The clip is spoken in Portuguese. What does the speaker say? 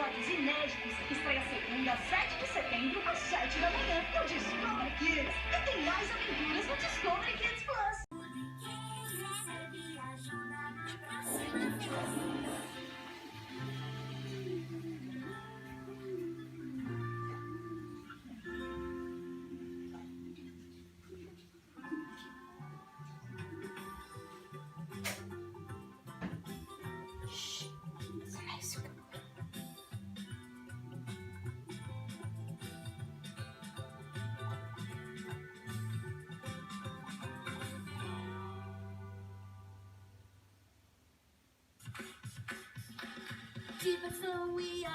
episódios inéditos. Estreia segunda, 7 de setembro, às 7 da manhã, no Discovery Kids. E tem mais aventuras no Discovery Kids Plus. Diversão e